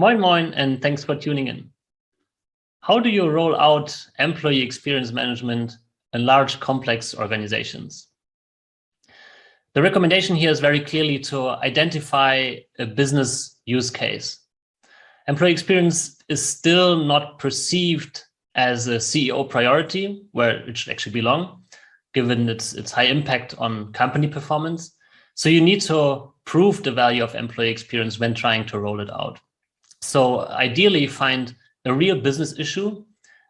Moin Moin, and thanks for tuning in. How do you roll out employee experience management in large, complex organizations? The recommendation here is very clearly to identify a business use case. Employee experience is still not perceived as a CEO priority, where it should actually belong, given its high impact on company performance. So you need to prove the value of employee experience when trying to roll it out. So ideally, find a real business issue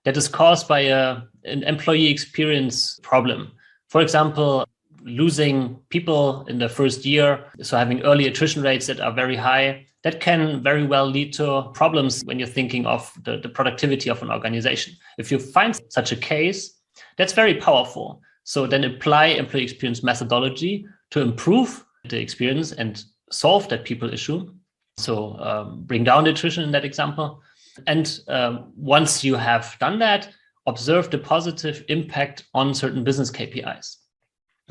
that is caused by an employee experience problem. For example, losing people in the first year, so having early attrition rates that are very high, that can very well lead to problems when you're thinking of the productivity of an organization. If you find such a case, that's very powerful. So then apply employee experience methodology to improve the experience and solve that people issue. So bring down the attrition in that example. And once you have done that, observe the positive impact on certain business KPIs.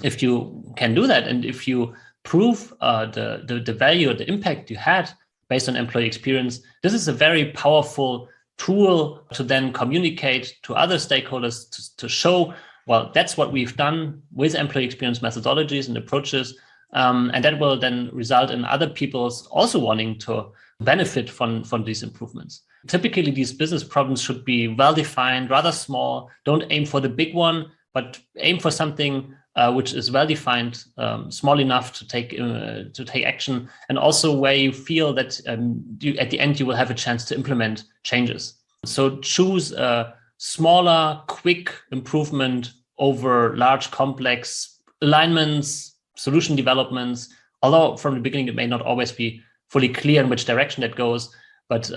If you can do that, and if you prove the value or the impact you had based on employee experience, this is a very powerful tool to then communicate to other stakeholders to show, well, that's what we've done with employee experience methodologies and approaches. And that will then result in other people's also wanting to benefit from these improvements. Typically, these business problems should be well-defined, rather small. Don't aim for the big one, but aim for something which is well-defined, small enough to take action, and also where you feel that at the end you will have a chance to implement changes. So choose a smaller, quick improvement over large, complex alignments, solution developments, although from the beginning it may not always be fully clear in which direction that goes, but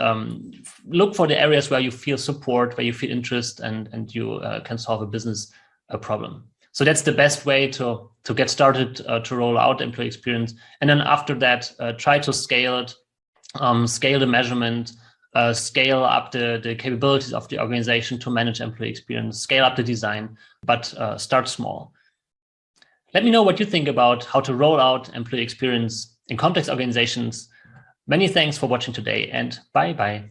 look for the areas where you feel support, where you feel interest, and you can solve a business problem. So that's the best way to get started to roll out employee experience. And then after that, try to scale it, scale the measurement, scale up the capabilities of the organization to manage employee experience, scale up the design, but start small. Let me know what you think about how to roll out employee experience in complex organizations. Many thanks for watching today, and bye-bye.